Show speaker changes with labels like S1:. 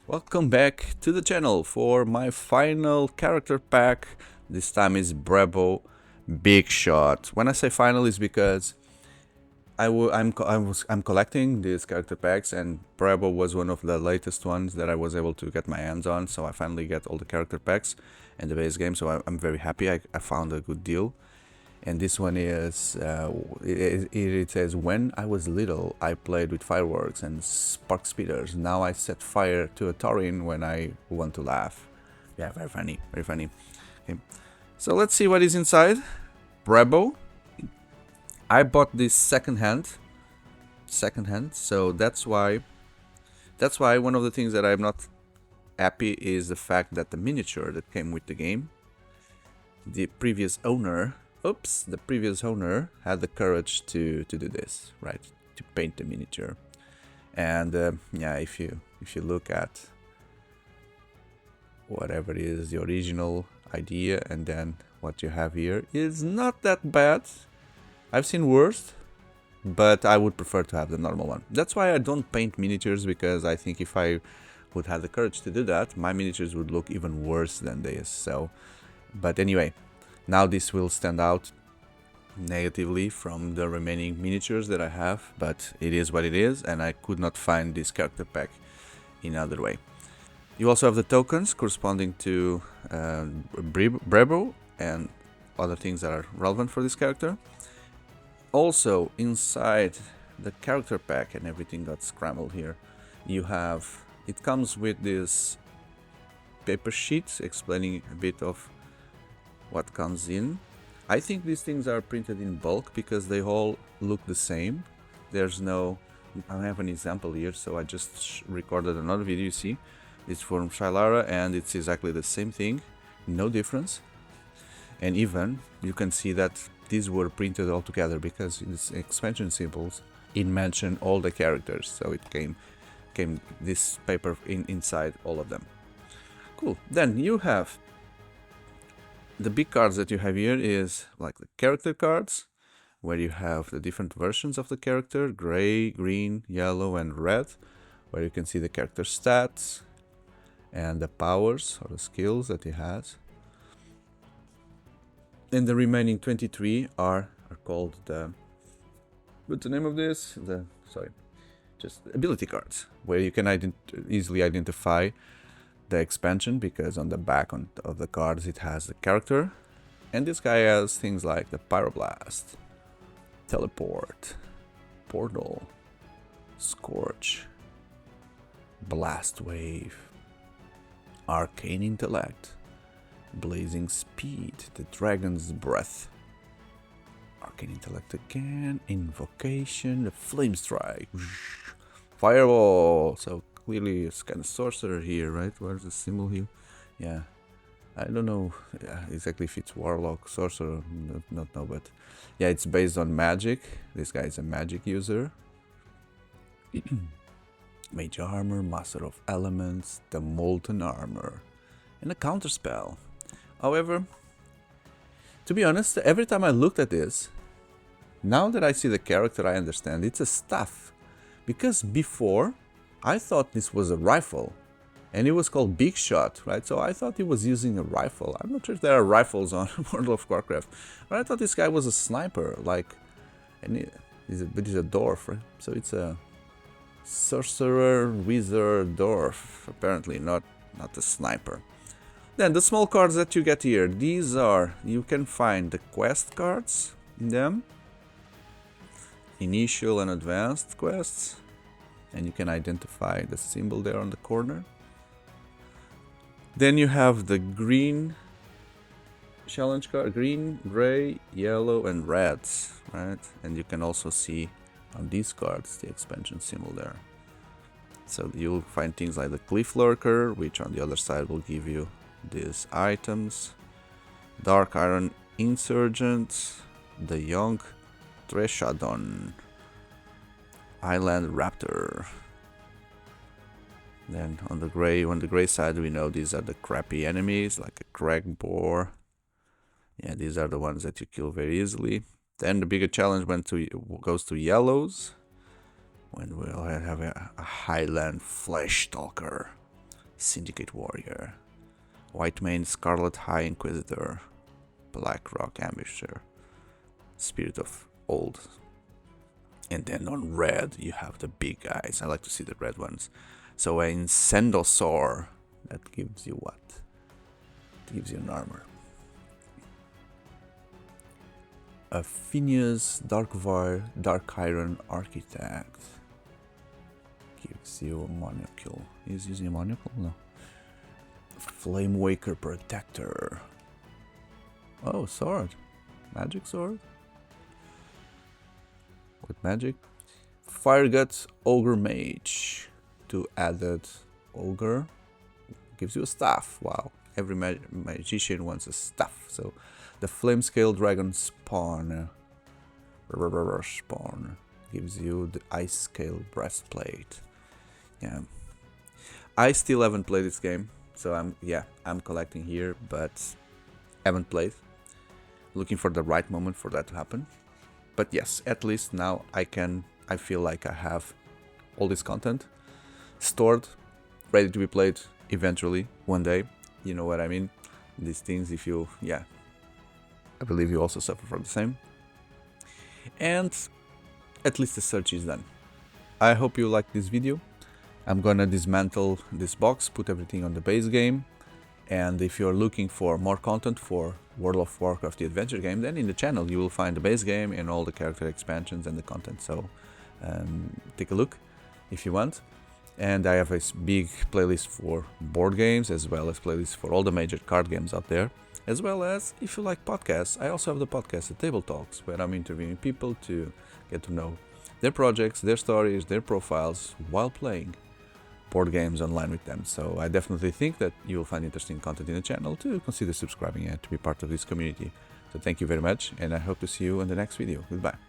S1: Welcome back to the channel for my final character pack. This time is Brebo Bigshot. When I say final is because I'm collecting these character packs, and Brebo was one of the latest ones that I was able to get my hands on, so I finally get all the character packs in the base game, so I'm very happy. I found a good deal. And this one is, it says, when I was little, I played with fireworks and spark speeders. Now I set fire to a taurin when I want to laugh. Yeah, very funny, very funny. Okay. So let's see what is inside. Brebo. I bought this secondhand, so that's why one of the things that I'm not happy is the fact that the miniature that came with the game, the previous owner had the courage to do this, right? To paint the miniature. And yeah, if you look at whatever is the original idea and then what you have here, it's not that bad. I've seen worse, but I would prefer to have the normal one. That's why I don't paint miniatures, because I think if I would have the courage to do that, my miniatures would look even worse than this. So, but anyway, now this will stand out negatively from the remaining miniatures that I have, but it is what it is, and I could not find this character pack in other way. You also have the tokens corresponding to Brebo and other things that are relevant for this character. Also, inside the character pack, and everything got scrambled here, you have, it comes with this paper sheets explaining a bit of what comes in. I think these things are printed in bulk because they all look the same. There's no, I have an example here, so I just recorded another video. You see, it's from Shylara and it's exactly the same thing, no difference. And even you can see that these were printed all together because it's expansion symbols mention all the characters, so it came this paper inside all of them. Cool. Then you have the big cards that you have here is like the character cards, where you have the different versions of the character, gray, green, yellow and red, where you can see the character stats and the powers or the skills that he has. And the remaining 23 are called the, what's the name of this? Just ability cards, where you can easily identify the expansion, because on the back of the cards it has the character. And this guy has things like the pyroblast, teleport, portal, scorch, blast wave, arcane intellect, blazing speed, the dragon's breath, arcane intellect again, invocation, the flame strike, fireball. So clearly it's kind of sorcerer here, right? Where's the symbol here? Yeah, I don't know exactly if it's warlock, sorcerer, not know, but yeah, it's based on magic. This guy is a magic user. Mage armor, master of elements, the molten armor, and a counter spell. However, to be honest, every time I looked at this, now that I see the character, I understand it's a staff. Because before, I thought this was a rifle, and it was called Bigshot, right? So I thought he was using a rifle. I'm not sure if there are rifles on World of Warcraft, but I thought this guy was a sniper, like, and he's a dwarf, right? So it's a sorcerer, wizard, dwarf, apparently, not a sniper. Then the small cards that you get here, these are, you can find the quest cards in them, initial and advanced quests, and you can identify the symbol there on the corner. Then you have the green challenge card, green, gray, yellow and reds, right? And you can also see on these cards the expansion symbol there. So you'll find things like the cliff lurker, which on the other side will give you these items, dark iron insurgent, the young Treshadon, island raptor. Then on the gray side, we know these are the crappy enemies, like a crag boar. Yeah, these are the ones that you kill very easily. Then the bigger challenge goes to yellows, when we'll have a highland flesh stalker. Syndicate Warrior, White Mane Scarlet High Inquisitor, Black Rock Ambusher, Spirit of Old. And then on red you have the big guys. I like to see the red ones. So a Incendosaur, that gives you what? It gives you an armor. A Phineas Darkvar Dark Iron Architect gives you a monocle. Is using a monocle? No. Flame Waker Protector. Oh, sword. Magic sword? With magic. Fire Guts Ogre Mage. 2 added ogre. Gives you a staff. Wow. Every magician wants a staff. So the Flame Scale Dragon Spawn. Spawn. Gives you the Ice Scale Breastplate. Yeah. I still haven't played this game. So I'm collecting here, but haven't played. Looking for the right moment for that to happen. But yes, at least now I feel like I have all this content stored, ready to be played eventually, one day. You know what I mean? These things, if you, I believe you also suffer from the same. And at least the search is done. I hope you liked this video. I'm gonna dismantle this box, put everything on the base game. And if you're looking for more content for World of Warcraft, the adventure game, then in the channel you will find the base game and all the character expansions and the content. So take a look if you want. And I have a big playlist for board games, as well as playlists for all the major card games out there. As well as, if you like podcasts, I also have the podcast, The Table Talks, where I'm interviewing people to get to know their projects, their stories, their profiles, while playing board games online with them. So I definitely think that you will find interesting content in the channel to consider subscribing and to be part of this community. So thank you very much, and I hope to see you in the next video. Goodbye.